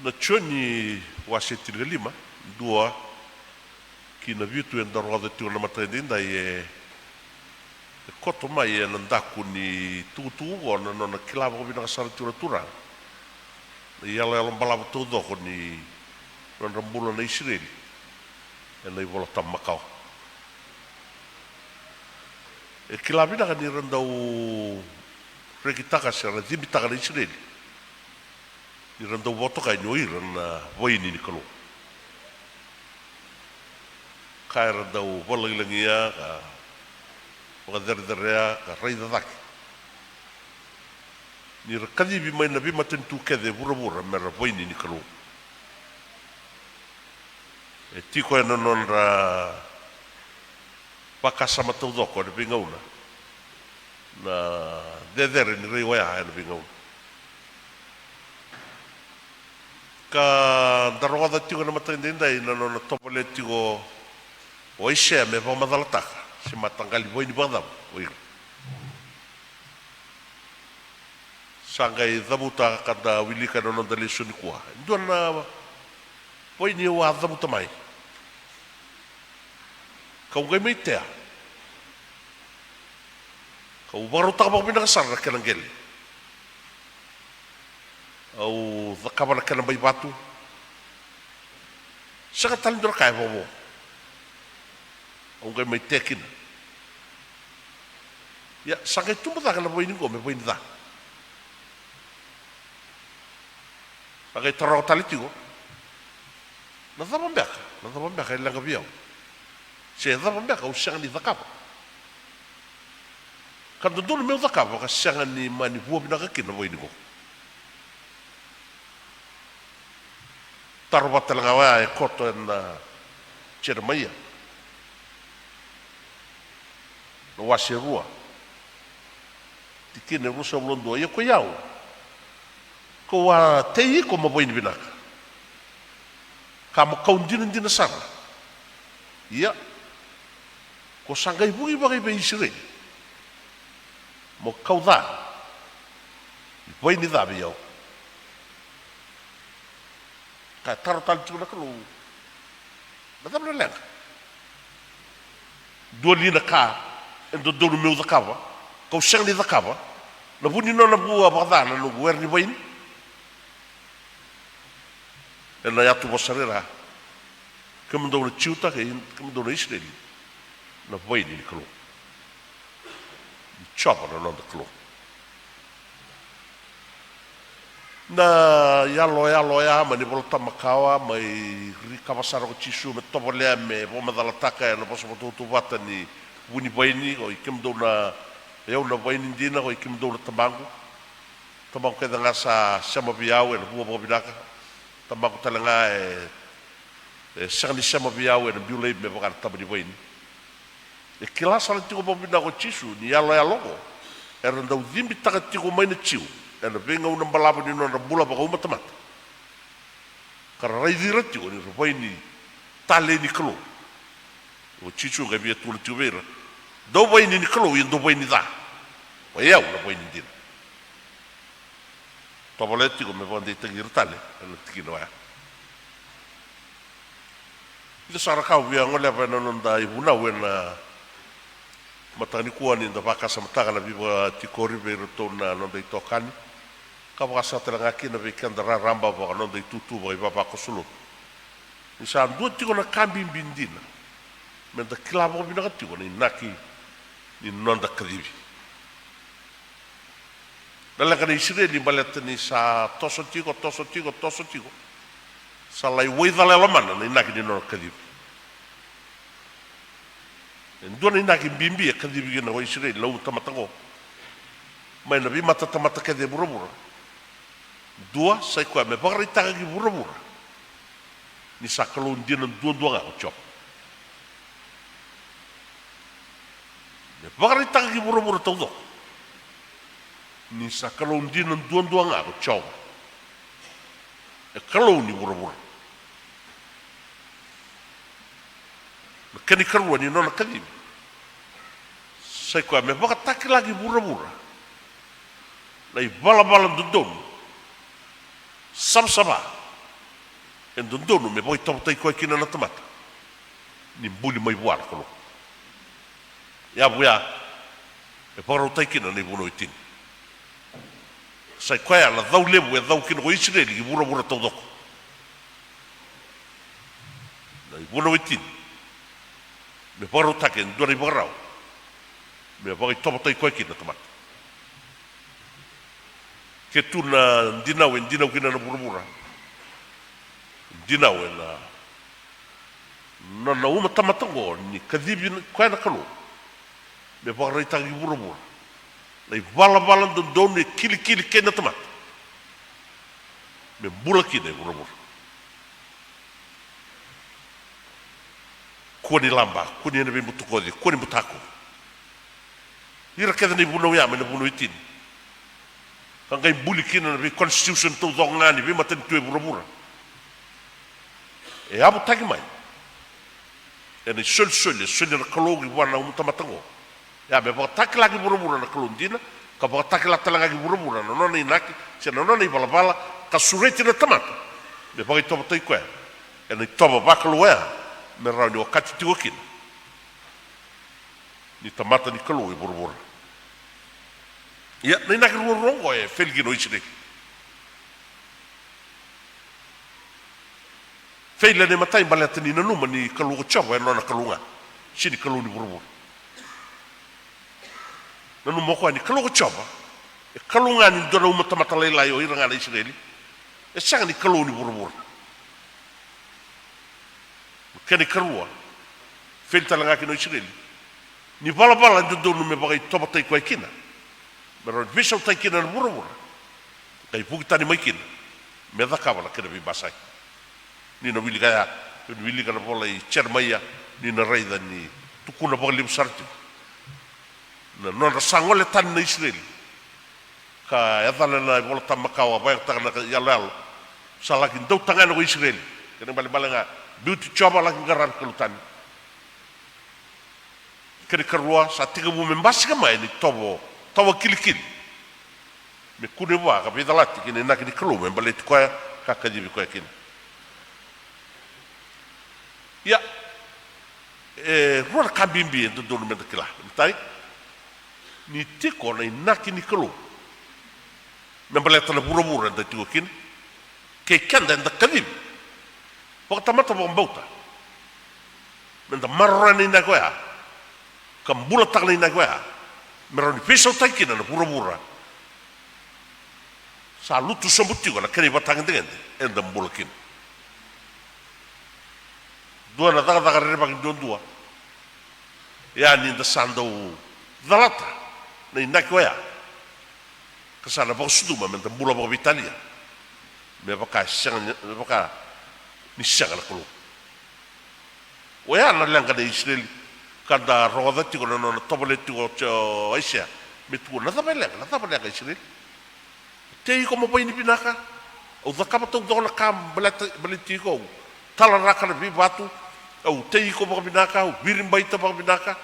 na Johnny wase lima dua kina vitu yang daroga tu na matendinda e koto mai e nandaku ni tutu ona no na kilava ko bina sar tura ia la balava todo ko ni ron rambula na Israel e nei vola tamakau e kilava ka ni randau rekitaka sa zibitaka na Israel ni randau voto kai noi ran voini ni kalo kai randau volangilangia ka wakaderdarea ka raida daki ni rakadi bi mai na bi matentu kede bura mera voini ni kalo e tiko e non ra pakasa matau doko de bingauna na dedere ni rei waya na bingauna ka daroga tiko na matendinda ina no topole tiko o ishe me va madalataka si matangali voini badam oi sangai dabuta kada wilika no dali suni kwa ndona voini wa dabuta mai kau ngai meitea kau baru tak mau pindah kesana kena gel au zakabana kena bai batu sangat talin dor kai bobo au ngai meitea kina ya sangai tu mata kena boini go me boini da sangai tarau talitigo na zabambeka ilanga biau se zabambeka usang ni zakaba kan dulu meu zakaba ka sanga ni mani buo bina ka kina boini go tarwa talanga wa e koto na Jeremia no wase rua tikine rusa blondo ia ko iau ko wa tei ko mo boini bina ka mo kaundina sara ia ko sangai bugi bagi be Israel mo kauda boini da biau ka tarotal tuna kalo nadam na lenga doli na ka endo dolu meu da kava ko sang ni da kava na buni no na bua bagdana no guerni boini ela ya tu bosarera como do chiuta que como do Israel na boini ni kalo chapa no da kalo na ya mani volta makawa mai rikavasara ko chisu me topole me bo madalataka na poso tu vata ni buni boini o ikem do na eu na boini dina o ikem do tamangu ke danga sa sama biau e bo bobinaka tamangu talanga e sangni sama biau e biulei me bakar tabani boini e kilasa la tiko bobina ko chisu ni ya logo era ndau zimbi taka tiko mai na chiu ena venga una balaba ni nona bula pa uma tamata kara rai dirati o ni ropai ni tale ni kalo o chichu ga via tu tu vera do vai ni kalo i do vai ni da o ia una vai ni din to boletti come vonde tagir tale ena tikino ya ida sara ka via ngole va non da ibuna wena matani kuani da vaka samtaga na viva tikori vero tona non dei tokani ka vaka satela kina ve kanda ramba va non dei tutu va va ko sulu isa dua tiko na kambi bindina men da klavo bina tiko ni naki ni non da kadivi dalla kana Israeli balet ni sa toso tiko sa lai wei la mana ni naki ni non kadivi ndona ina ki bimbi e kadibi na o Israel lau tamatango mai na bi mata tamata ke de burubura dua sai ko me bagri taka ki burubura ni sakalo ndina dua ga chop me bagri taka ki burubura todo ni sakalo ndina dua ga chop e kalo ni burubura kani karua ni nona kadibi sai ko me baka taki lagi bura lai bala dudum sama e dondonu me poi topotai koe kina na tamata ni buli mai buara kolo ya buya e paro tai kina ni buno itin sai koe ala dau lebu e dau kina ko Israeli ki bura tau doko na i buno itin me paro take ndora i barau me paro topotai koe kina tamata ke tuna dinau kina na bura dinau na uma tamatango ni kadibi koe na kalo me pakarai tangi bura na i bala don e kili ke na tamata me bula kina e bura kua ni lamba kua ni ene me mutukodi kua ni mutako ira keda ni buno ya me na buno itin kangai buli kina na constitution tau zongani be maten tue bura e abu tagi mai e ni suli na kalogi wana umutamatango ya me pakataki lagi bura na kalundina ka pakataki latalanga ki bura na nona inaki se na nona i balabala ka sureti na tamata me pakai topa tai koe e ni topa bakalu ea me rau ni wakati tigo kina ni tamata ni kalu i bura ia na inaki ruorongo e felgino isire feila ne matai bale atani na numa ni kalu ko chava e nona kalunga sini kalu ni bura na numa ko ni kalu ko chava e kalunga ni dona uma tamata leilai o iranga na Israeli e sanga ni kalu ni bura keni karua feita langa ki no Israeli ni bala donu me bagai topa tai koe kina pero visau tai kina na bura kai pukitani mai kina me dhakawa la kena bi basai ni na wili kaya pola i chermaya ni na raida ni tukuna pola lim sarti na nona sangole tan na Israeli ka edhala na pola tamakawa ba ta na yalal salakin dau tangana ko Israeli kena bale nga beauty choba la ngaran kelutan kena karua sa tiga bu membasi ka mai ni tobo kilikil me kune wa ka pedalati kini na kini kelu me bale ko ka kadibi ko kini ya ruar kabimbi do do me dakila tai ni tiko na inaki ni kelu me bale tana bura da tiko kini ke kanda da kadib tamata bauta menda marrani na goya kambula takni na goya meroni pesau taikina na bura sa lutu sambuti na kene batang dengende enda mbulakin dua na daga reba ki dua ya ni da sando dalata na ina goya kasana ba suduma menda mbula ba Italia me baka sang baka ni sanga la kolo o ya na langa de Israel kada roda ti kono no tobole ti go cho Asia mitu na ta bela Israel te ko mo poi ni pinaka o da kapa to do na kam beleti ko tala raka na bi batu o te ko mo pinaka o birim baita mo pinaka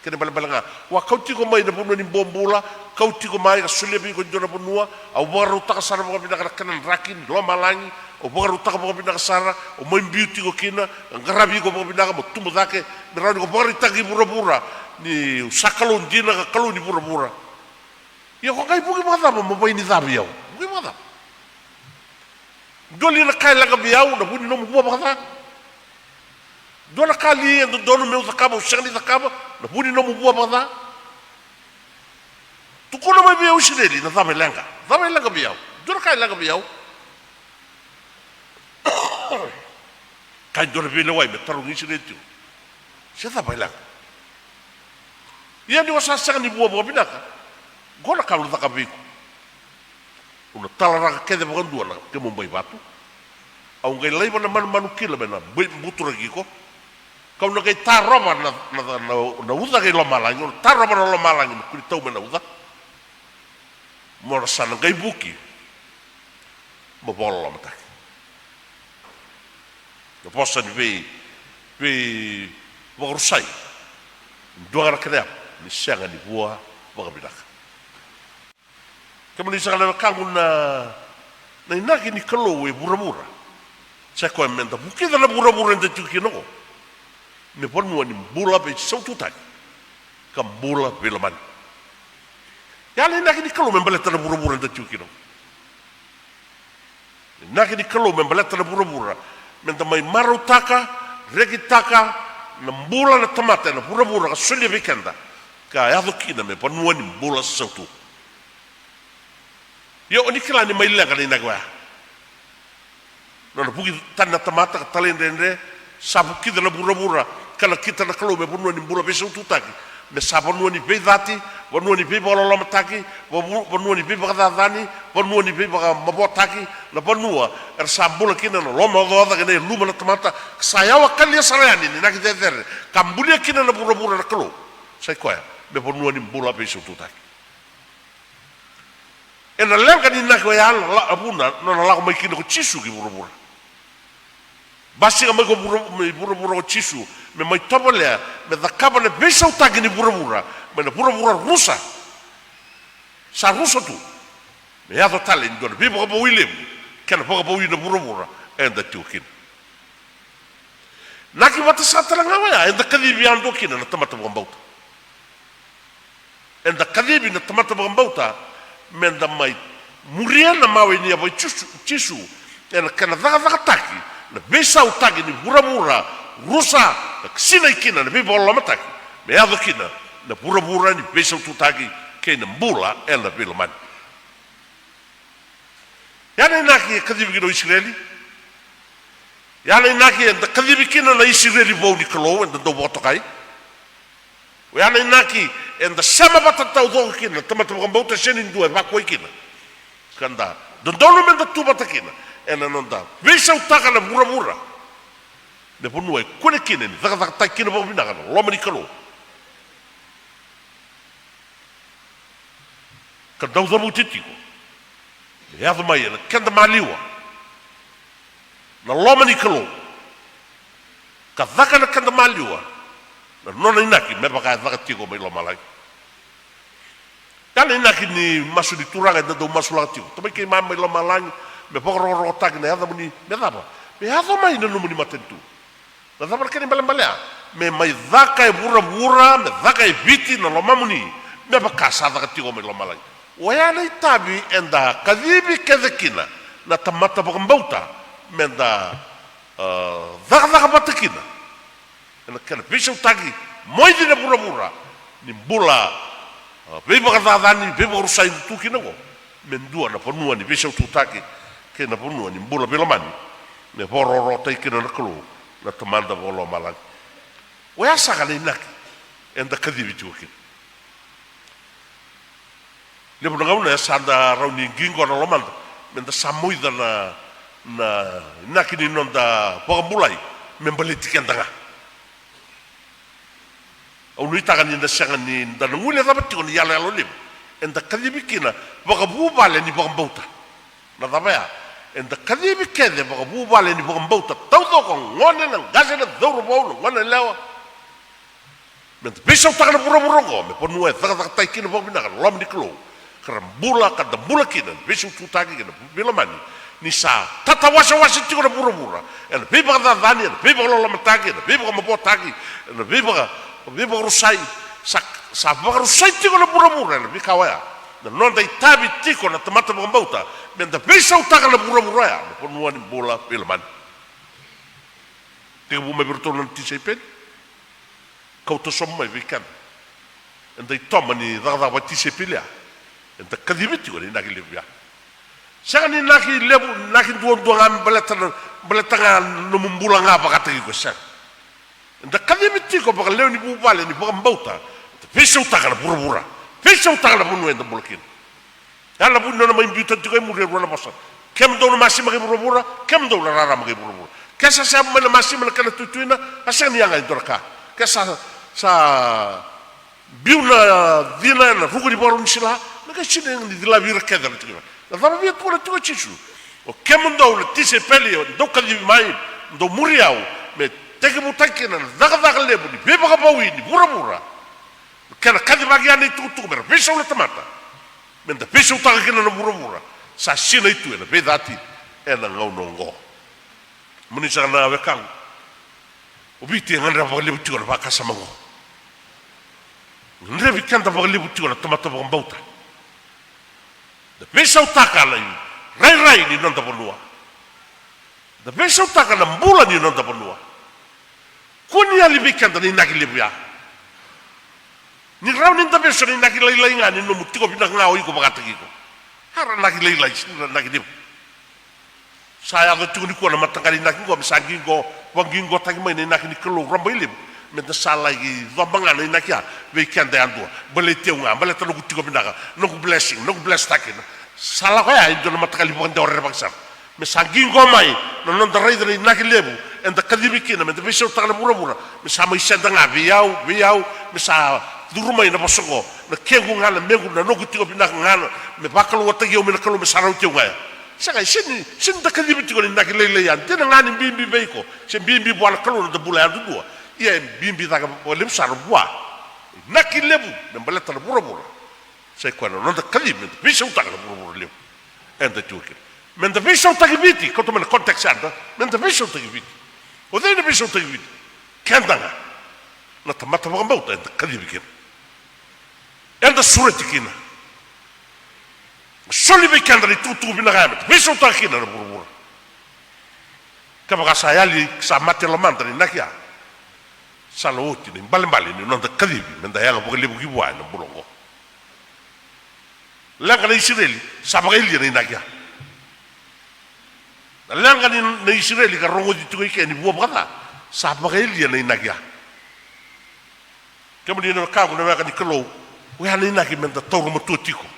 kene bala nga wa kauti ko mai na puno ni bombula kauti ko mai ka sulebi ko jona punua au baru ta sara mo pinaka kanan rakin lo malangi o baru ta mo pinaka sara o mai beauty ko kina ngarabi ko mo pinaka mo tumu dake berani ko baru ta ki bura ni sakalon dina ka kalon ni bura ya ko kai bugi mata mo pai ni zabi yau bugi mata doli na kai laga biau na buni no mo bata dona kali endo dono meu zakaba o shangli zakaba na buni no mo bata tu kono mai biau shireli na zabe langa biau dona kai laga biau kai dona bile wai me taru ni shireli se zabe langa ia ni wasa shangni buo binaka gona kalu zakabiku una talara kede bondua na ke mo bai batu au ngai leiba na manu kila bena butura giko kau na kai taroma na uza kai lo malangi taroma na lo malangi ku tau mena uza mo sana ngai buki mo bolo mata no possa ni ve vorusai doara krea ni senga ni bua bidaka kama ni sanga kangu na inaki ni kalo e bura Sa koe menda bukida na bura-bura nda tuki no. Me ponu ani bula pe sau tutai. Kam bula bilaman. Ya le nak ni kalau membaleta na bura-bura nda tuki no. Nak ni kalau membaleta na bura-bura menda mai marutaka, regitaka na bula na tamata na bura-bura ka sulia vikenda. Ka ya kina me ponu ani bula sau tu. Yo ni kala ni mai lega ni nagwa. Nona puki tana tamata ka talendende sabu kita na bura-bura kala kita na kalau me ponu ni bula besau tutaki. Me sabu ni pe dati, ponu ni pe bola mataki, ponu ni pe bakadani, ponu ni pe mabotaki, na ponu er sambula kina no loma doda kene luma na tamata saya wa kali sarani ni nakite der kambulia kina na bura-bura na kalau. Sai koya me ponu ni bula besau tutaki. Ena lenga ni nak ya la abuna no na la mai kina ko chisu ki bura-bura. Basi ka mai ko bura-bura ko chisu me mai topole me da kaba ne besau tagi ni bura-bura me na bura-bura rusa. Sa rusa tu. Me ya to tale ndo bi ko bo wilem kana po bo ina bura-bura enda tukin. Naki wata sa talanga wa enda kadibi ando kina na tamata bambauta. Enda kadibi na tamata bambauta menda mai muriana mawe ni abo chisu ena kana daga taki na besau taki ni bura-bura rusa sina ikina na bibo la mataki me ado kina na bura-bura ni besau tu taki ke na bula ena bilaman yana naki kadibi kino Israeli yana naki enda kadibi kina na Israeli bo ni kalo enda do botokai yana naki enda sama batatau do kina tamata bambauta senin dua ba ko kina kanda dondolo menda tu batakina ena nonda besau taka na bura-bura de ponu e kone kina ni daga tak kina bo bina kana lo mani kalo ka dau zamu titiko ya do mai ena kanda maliwa na lo mani kalo ka daka na kanda maliwa nona inaki me baka daka tiko mai lo malai kana inaki ni masu di turanga do masu la tiko to ke mai lo malai me pokoro tak ne ada muni me daba me ada mai no muni matentu na daba kani balambalea me mai daka e bura-bura me daka e viti na lo mamuni me baka sa daka tiko mai lo malai waya nei tabi enda kadibi kedekina na tamata bambauta menda daka batakina ena kana bisau tagi moi dina bura-bura ni bula beba kadadani beba rusai tuki nago mendua na ponua ni bisau tutaki ke na ponua ni bula belamani ne bororo tai kina na kulu na tamanda bolo malang oya sakale nak enda kadibi tuki le bona gauna sanda rauni gingo na lomanda menda samuida na nakini nonda pogambulai membaliti kandanga au nui taka ni na sanga ni da ngule da bati ni yala lo lim enda kadibi kina baka bubale ni baka bauta na da baya enda kadibi kede baka bubale ni baka bauta tau do ko ngone na gaze na do ro ngone lewa men biso taka na bura-bura ko me ponu e taka tai kina baka bina lo mi klo karambula ka da bula kina biso tutaki kina bilamani ni sa tata wasa tiko na bura-bura ena biba da dani ena biba lo mataki ena biba mabotaki ena biba rusai sa rusai tiko na bura-bura na bikawaya na nonda itabi tiko na tamata bambauta menda bisa utaka na bura-bura ya ponua ni bola bilaman tiko bume bertolong nanti seipen kau to somma vikan enda itoma ni daga wati sepilia enda kadibiti ko ni nakilibya saka ni naki duang beletanga no mumbula ngapa kata ko saka enda kadibiti ko baka leo ni bubale ni baka mbauta pesa utaka na bura-bura pesa utaka na bunu enda bulkin ala bunu na mai biuta tukai mure rona basa kem do na masima ke bura-bura kem do na rara ke bura-bura kesa sa mana masima kana tutuina asa ni anga dorka kesa sa biuna dina na rugo di boron sila naka chine ni dila vira kedar tukai na vama via pura tukai chisu o kem do na tise peli do kali mai do muriau me teke butaki na daga lebu ni beba ka bawi ni bura-bura kana kadi bagian itu tu ber bisa ulah tamata menda bisa utaka kena na bura-bura sa sina itu ena bedati ena ngau nongo muni sana wekang ubiti ngandra bagli buti ko ba kasamango ngandra bikanta bagli buti ko tomato bauta da besa utaka lai rai ni nonta bonua da besa utaka na mbula ni nonta bonua kuni ali bikanta ni nakilibia ni rau ni da besa ni nakilai ngani no muti ko bina ngao iko bakatagi ko hara nakilai nakilib saya agak tunggu ni kuana matangkali nak ko misangi ko wangingo tagi mai nak ni kelo rambailib menta salagi vabanga ni nak ya weekend ando bele teunga bele tanu ko binaga no blessing no bless takin sala ko ya indo matangkali bon dore bangsa misangi ko mai no non da rei nak lebu enda kadibikina menta biso takala mura misama isenda nga viau misa durumai na bosongo na kengu ngala mengu na no ko binaga ngala me bakalo watagi o me kalo misarau teunga saka sin da kadibiti ko ni nakilele yan tena ngani bimbi beiko sen bimbi boala kalo da bula yan dua iya bimbi daga bolim sar bua nakilebu na baleta na bura sai ko no da kadibiti bisa utaka na bura lebu enda tuke men da bisa utaka biti ko to men context anda men da bisa utaka biti o dai da bisa utaka biti kandanga na tamata ba mbauta enda kadibiti enda suratikina soli bikanda ni tutu binagamet biso takina na burbur kama saya li sa matelamanta ni nakia saloti ni mbali ni non da kadibi menda yanga bogli bugi bwa na bulongo langa ni Israeli sa bageli ni nakia langa ni Israeli ka rongo di tuki ke ni bua bata sa bageli ni nakia kama ni no ka ko na ka ni kelo we hani naki menda tawro matutiko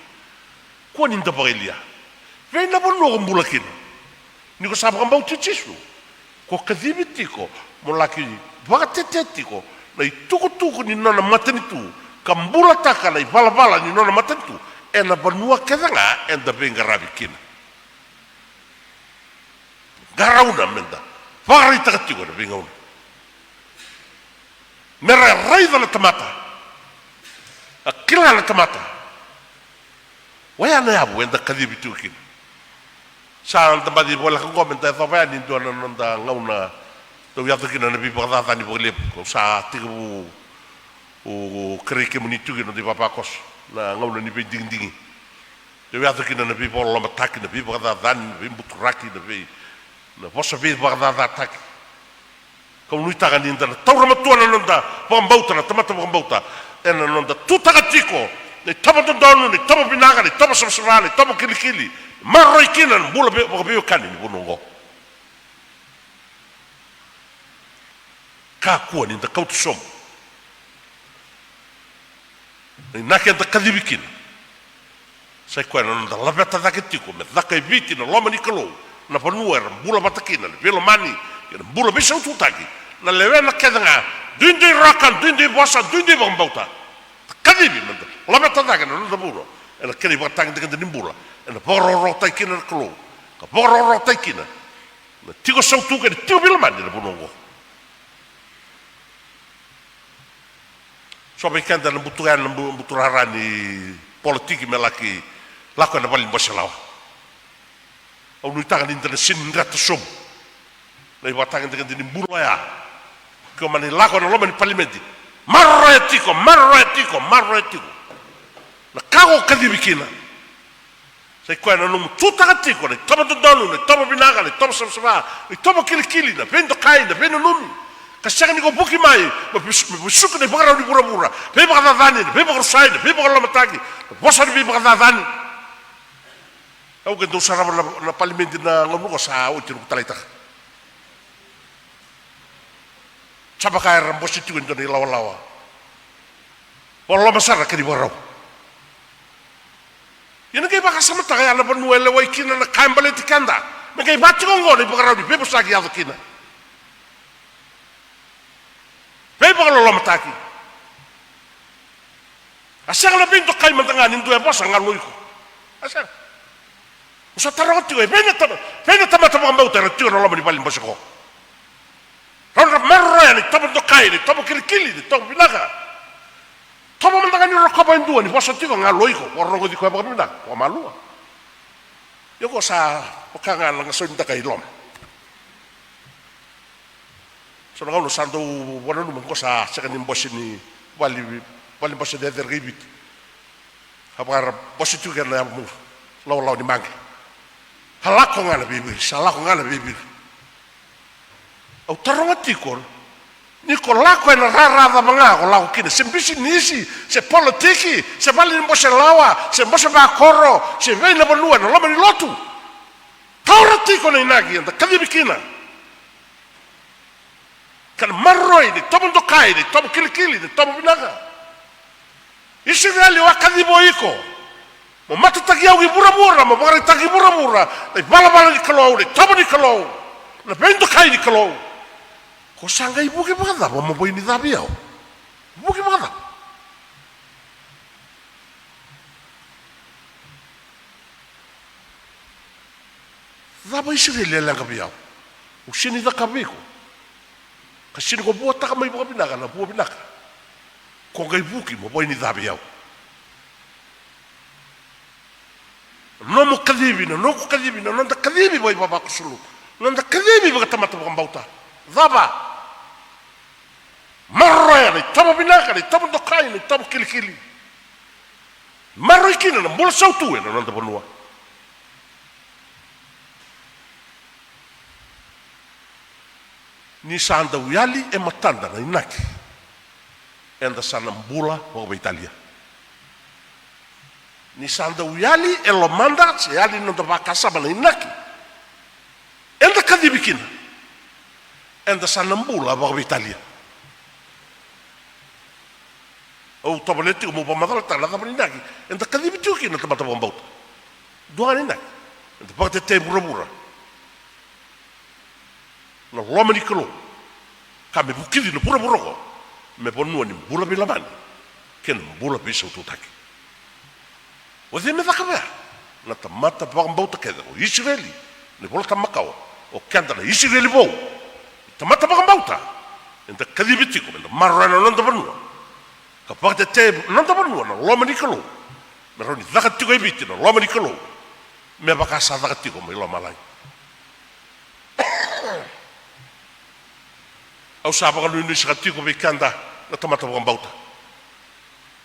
ko ni nda bagelia ve na bono ko mbulakin ni ko sabra mbau tchisu ko kadibitiko molaki bagatetetiko na itukutuku ni nona matanitu kambula taka na vala ni nona matanitu ena banua kedanga enda benga rabikina garauna menda fagari takatiko na benga una mera raida na tamata akila na tamata waya na yabu enda kadibi tukin sa anda badi bola ko menta fa fa ni do na nda ngauna to ya tukin na bi bagda tani bole ko sa tigu o kreke muni tukin no di papa kos na ngauna ni be ding dingi to ya tukin na bi bola mataki na bi bagda dan bi butraki na bi na bosa bi bagda tak ko nu taga ni nda to rama to na nda pambauta na tamata pambauta ena nda tutagatiko ni tamo donu ni tamo binaga ni tamo samsara ni tamo kilikili maroi kinan bula be kani ni bunungo ka ko ni da kautu som ni nakia da kadibikin sai ko na da labeta da ketiko me da kai biti no loma ni kalo na panuer bula batakina ni velo mani ni bula be sau tutaki na lewena kedanga dindi rakan dindi bosa dindi bambauta kadibi manda lama tadaga no da buro ela keni batang de nimbula ela bororo taikina klo ka bororo taikina na tigo sau tu ke tigo bilman de bonongo so be kanda na buturarani politiki melaki lako na bali bosalawa au nu taga ni sin ngata som na batang de nimbula ya ko mani lako na loma ni parlamenti marretiko na kago kadibikina sai kwa na no tutagatiko ni tomo donu ni tomo binaga ni tomo samsama ni tomo kilikili na vendo kai na vendo numi kasanga ni ko buki mai busuku ni bagara ni bura be bagara dani be bagara sai be bagara mataki bosa ni be bagara dani au ke do sara na parlamenti na ngomu ko sa o tiru talaita Sabakay rambosi tuin to ni lawa wala masara ke di barau yana kay baka sama tagaya na banuele way kina na kambale tikanda me kay batti ko ngoni bagara di bebo sagi ya kina bebo lo mataki asang la binto kay mantanga nindu e bosa ngaloy ko asang usa taroti ko bena tama mbau tara tiro lo mani balim bosako ron marra ni tamo to kai ni tamo kilikili ni tamo binaga tamo mantanga ni rokoba ndu ni bosa tiko ngaloy ko worro di ko ba bina ko malua yo ko sa okanga lang so nda kay lom so ngau no santo wana no ko sa ni bosi ni wali bosi de ribit habar bosi tu kan na mu law ni mangi halako ngana bibir salako ngana bibir au taronga tikol ni ko lako na rara manga ko lako kina se business se politiki se vali ni bosi lawa se bosi ba koro se vei na bonua no lama ni lotu taura tiko na inagi anda kadibikina kan marroi ni tomo dokai ni tomo kilikili ni tomo binaga Israeli wa kadibo iko mo matutagi au ibura-bura mo bagari tagi ibura-bura ni bala-bala ni kalau ni tomo ni kalau na bendo kai ni kalau ko sanga ibu ke bagada mo boy ni dabiao ibu ke bagada daba Israeli la kabiao usini da kabiko kasini ko buat tak mai buat binaga na buat binaga ko gai buki mo boy ni dabiao no mo kadibi no ko kadibi no nda kadibi boy baba kusulu nda kadibi baga tamata bukan bauta daba marra ni tamo binaga ni tamo dokai ni tamo kilikili marra kina na bola sautu na nda bonua ni sanda uyali e matanda na inaki enda sana mbula wa Italia ni sanda uyali e lo manda se ali no da casa na inaki enda kadibikina enda sana mbula wa Italia o tabaleti mo pa madala tala da inaki enda kadibituki na tamata bombot doan inaki enda parte te burabura no loma ni kelo kame bukidi no pura buroko me bonu ni bula bilaman ken bula biso tutaki o de me dakaba na tamata bambauta keda o Israeli ne bula tamakao o kanda na Israeli bo tamata bambauta enta kadibitiko me marrano non da bonu ka parte te non da bonu no loma ni kelo me roni dakatiko ibiti no loma ni kelo me bakasa dakatiko me loma lai au saba kalu ni sakati ko bekanda na tamata bukan bauta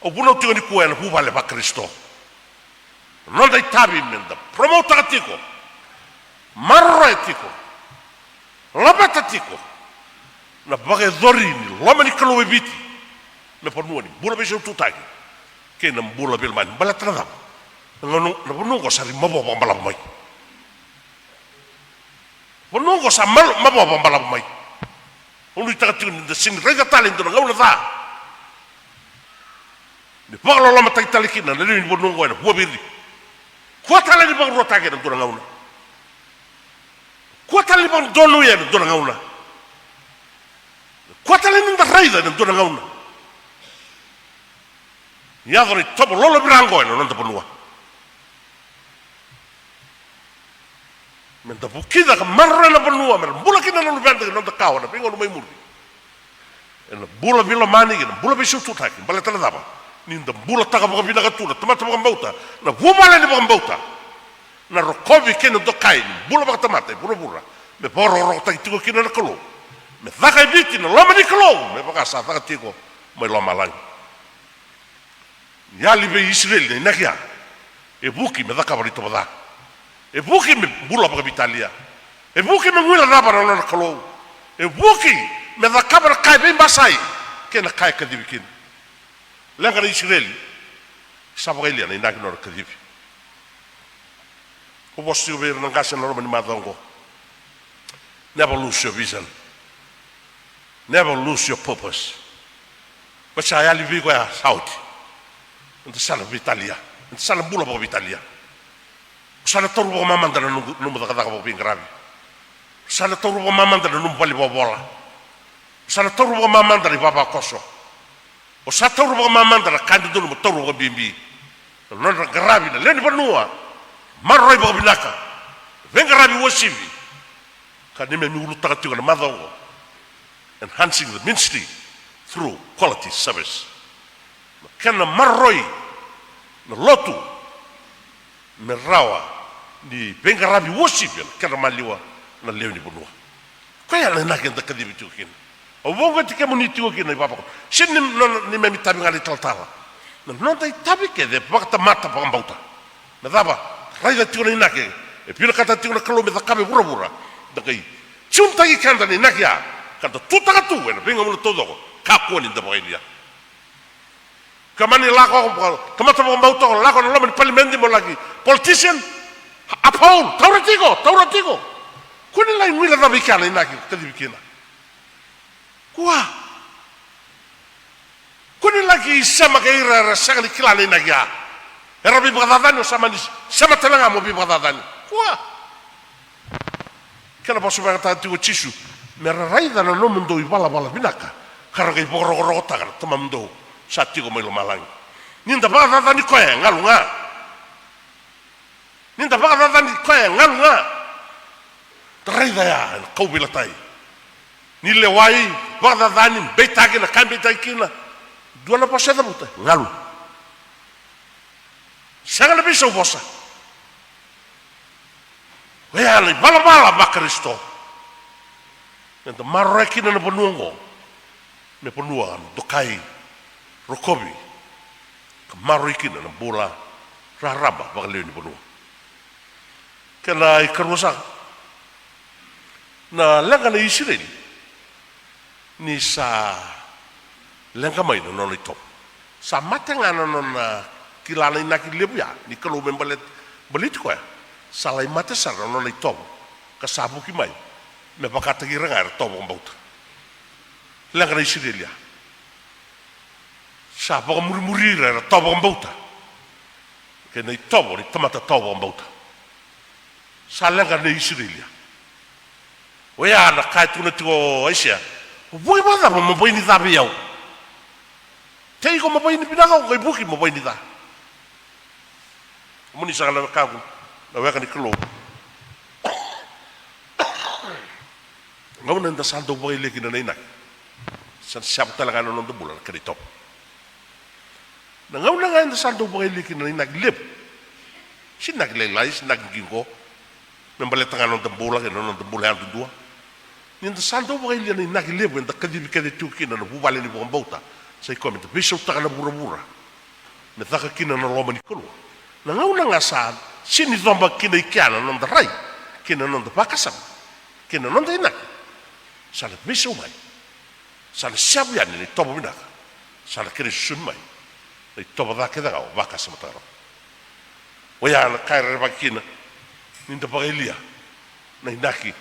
o buno tigo ni kuena hu vale ba Kristo non dai tabi menda promota tiko marra tiko labata tiko na bage dorini lomani kalu ebiti me pornuani bula beso tutaki ke na bula belman balatrada ngono na buno ko sari mabo bambala mai buno ko sa mabo bambala mai Ulu takati ni sing rega talento na ngaula da. Ni paglo lama tai talikina na ni bono ngwana huabiri. Kuatala ni bang rotage na dona ngaula. Kuatala ni bang donu ya na dona ngaula. Kuatala ni nda raida na dona ngaula. Ya doni tobo lolo brango na nda bonua. Men da bukida ka marra na bonua men bula kina no bende no da kawa na pingo no mai muri en bula bila mani na bula bisu tutaki bala tala daba ni da bula taka boka bina ka tula tomata boka bauta na vumala ni boka bauta na rokobi kena do kai bula boka tomata bula me poro ro ta tiko kina na kolo me daka biti na loma ni kolo me boka sa daka tiko mai loma lang ya libe Israel ni nakia e buki me daka barito bada e buki me bula pa Italia e buki me wila raba na kalo e buki me da kabra kai bem basai ke na kai ka dibikin lenga na Israel sabarelia na inaki no ka dibi o bosti o ver na gasa na romani madongo never lose your vision never lose your purpose but sai ali vigo ya saudi nda sala Italia nda sala bula pa Italia sana toru bo mamanda na numu da kada bo pingravi sana toru bo mamanda na numu pali bola sana toru bo mamanda ni baba koso o sa toru bo mamanda na kandi dulu mo toru bo bimbi non na gravi na leni bonua marroi bo binaka venga rabi wosivi kanime mi ulu takati na madongo enhancing the ministry through quality service kana marroi na lotu merawa ni venga rabi wosivi kana maliwa na leo ni bonua kwa ya na kenda kadibi tukin o vonga tike muni tigo ki nei papa sin ni me mitabi ngali taltala non dai tabi ke de pakta mata pa mbauta na dava rai da tigo ni nake e pina kata tigo na kalo me da kabe bura bura da kai chunta ki kanda ni nakia kanta tuta ka tu na pinga mo todo ka ko ni da boilia kamani lako kamata mo mbauta lako no lo parliament mo lagi politician apaul tauratigo kuni lai ngila da bikana inaki tadi bikina Kua. Kuni lagi sama kaira rasa kali kilala inaki ya. Era bi bagdadani sama tenanga mo bi bagdadani. Kua. Kena pasu ba ta tigo chisu. Mera raida na no mundo ibala bala binaka. Karaga iboro takar tamamdo. Satigo mo malang. Ninda bagdadani ko ya ngalunga. Ninda bagdadani ko ya ngalunga. Raida ya kau bilatai. Ni le wai bada dani betaki na kambi takina dua na paseda buta ngalu sanga lebih so bosa wea bala ba Kristo enta marreki na penuongo me penuan dokai rokobi marreki na bola raraba ba le ni penua kena ikarusa na langa na Israel ni sa lenga mai no no top sa matenga no na kilala ina ki lebia ni kalau membalet belit ko ya salai mate sa no no top ka sabu ki mai me pakata ki rengar top mbauta lenga ni sidelia sa ba murmuri ra top mbauta ke nei top ni tamata top mbauta sa lenga ni sidelia wea na kai tuna tigo aisia Voi bada mo boi ni da biau. Tei ko mo boi ni binaga ko buki mo boi ni da. Mo ni sala ka ko. Na weka ni klo. Ngau nanda saldo boi le kina nei nak. San siap talaga no ndo bulan ka top. Na ngau na nanda saldo boi le kina nei nak lep. Sin nak le lai sin nak gingo. Membale tanga no ndo bulan ke no ndo bulan dua. Ninda saldo ba ile ni naki lebo nda kadibi kade tukina na bubale ni bombauta sai komenta biso taka na bura me taka kina na loma ni kolo na ngau na ngasa sini zomba kina ikiana nda rai kina nda pakasam kina nda ina sala biso mai sala sabia ni tobo mina sala kere sumai ni tobo da keda ga vakasam taro oya na kaira bakina ninda bagailia na inaki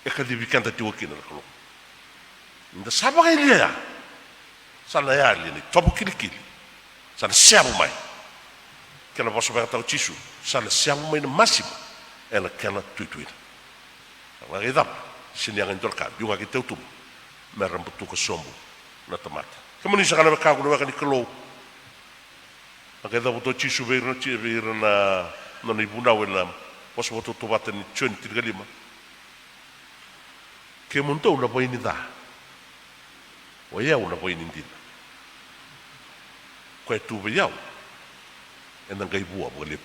e kadibi kanta tiwa kina na kolo nda saba ga ilia sana ya ni tobo kilikili sana siabu mai kena boso ba tau chisu sana siabu mai na masima ela kena tuituina na gida sini ang ndorka yunga ki teutum merambutu ko sombu na tamata kemuni sa kana ka ko na ni kolo ageda boto chisu be na no ni buna wena boso boto to bata ni chön tirgalima ke montou na poini da o ia una poini ndina ko tu viau e na gai bua bole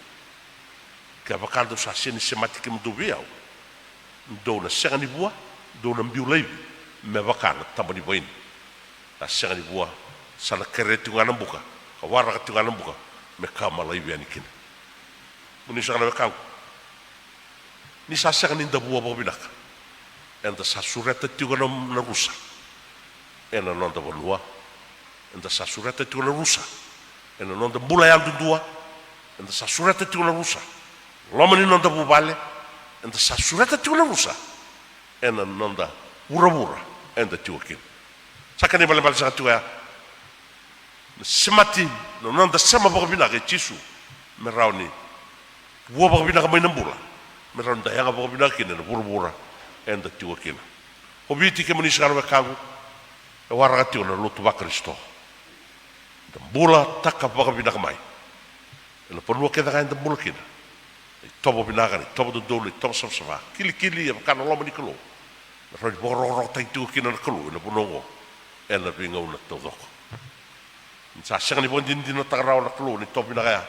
ke avakando sa seni semati ke mdu viau do na sengani bua do na mbiu leivi me vakanga tambani poini na sengani bua sala kereti ngana buka ka wara ka ngana buka me kama leivi anikina muni sangana ka ni sa sengani nda bua bobinaka enda sa sureta tiga na rusa ena nonda bonua enda sa sureta tiga na rusa ena nonda bula yang dua enda sa sureta tiga na rusa lomani nonda bubale enda sa sureta tiga na rusa ena nonda bura enda tiga kin sakani bale sa tiga semati nonda sama bobina ke chisu merauni bua bobina ka mai nambula meronda yang bobina kin na bura enda tiwa kina hobiti ke mani sakana kagu e warga tiwa na lutu ba Kristo da bula taka ba bina mai ela ponu ke da enda bula kina e tobo bina ga tobo do dole tobo sama kili e kana lo mani kolo na ro boro tai tiwa kina na kolo na bonongo ela binga una todo sa sangani bon din din ta raw na kolo ni tobo bina ga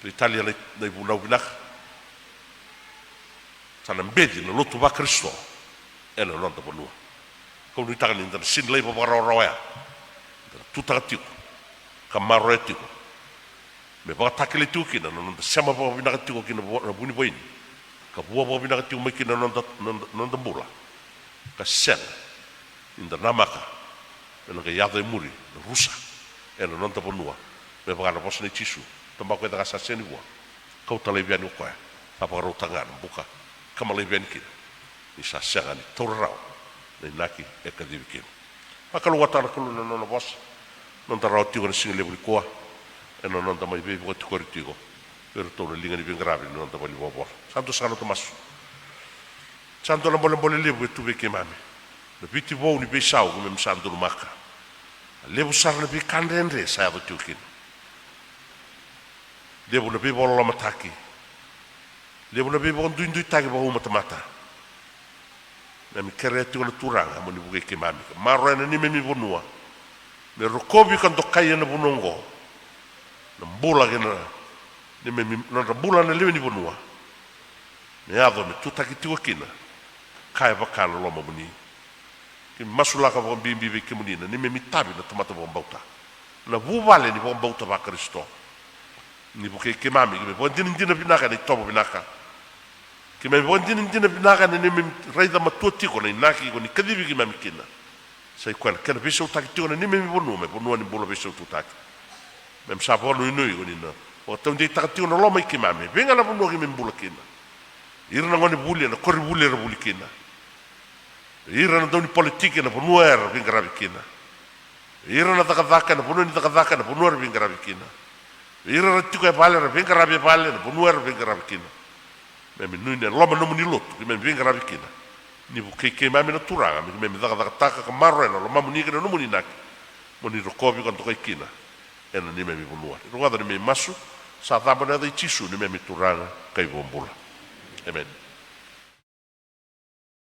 Italia na buna bina sana mbedi na lotu ba Kristo ela non ta bonua Kau ni tangan ni sin lei pa roya. Tu ta tiu. Ka maro tiu. Me ba takile tiu kina non sama pa bina tiu kina na buni boin. Ka bua pa bina tiu mai kina non bula. Ka sen. Inda namaka. Ena ka yada muri, rusa. Ena non ta bonua. Me ba na posne chisu. Tamba ko ta sa seni bua. Kau ta levian ko ya. Apa ro tangan buka. Kama levian kina. Ni sa sangani torrao. Nei naki e ka divikin. Pakalu watana kulu no bos. Non ta rauti con single lebri koa. E non ta mai bevo ti cortigo. Per to linga di gravi non ta voglio bobo. Santo sano Tomas. Santo la bolle lebu tu be ke mami. Le biti bo ni be sau come santo maka. Lebu sarle be kandendre sa do tukin. Lebu le be bo la mataki. Lebu le be bo ndu tagi bo mata. Na mi kere tu na turanga mo ni buge ke mami. Maro na ni me mi bonua. Me rokobi kan to kaya na bonongo. Na mbula ke na ni me na bula na lewe ni bonua. Me ado me tu taki tu kina. Kaya bakana lo mo boni. Ki masula ka bon bimbi ke munina ni me mitabi na tomata bon bauta. Na vuvale ni bon bauta ba Kristo. Ni buge ke mami me bon din binaka ni tobo binaka. Ki me bon din binaka ni me raida matuti ko ni naki ko ni kadivi ki mami kina. Sai kwal kena biso taki tuna ni me bonu ni bolo biso tu taki. Mem sa bonu nui ko ni na. O tau ndi taki tuna lo mai ki mami. Venga na bonu ki me bula kina. Ira na ngoni buli na kori buli ra buli kina. Ira na doni politiki na bonu era venga rabi kina. Ira na takadaka na bonu ni takadaka na bonu era venga rabi kina. Ira na tuka bale ra venga rabi bale na bonu era venga rabi kina. Mem nui na loma no muni lotu ki me venga rabi kina. Ni bu ke mami na turanga me daga taka ka marro na lo mamu ni no muni nak moni rokobi kan to kai kina ena ni me bunua ro ga ni me masu sa ta bana de chisu ni me turanga kai bombula amen.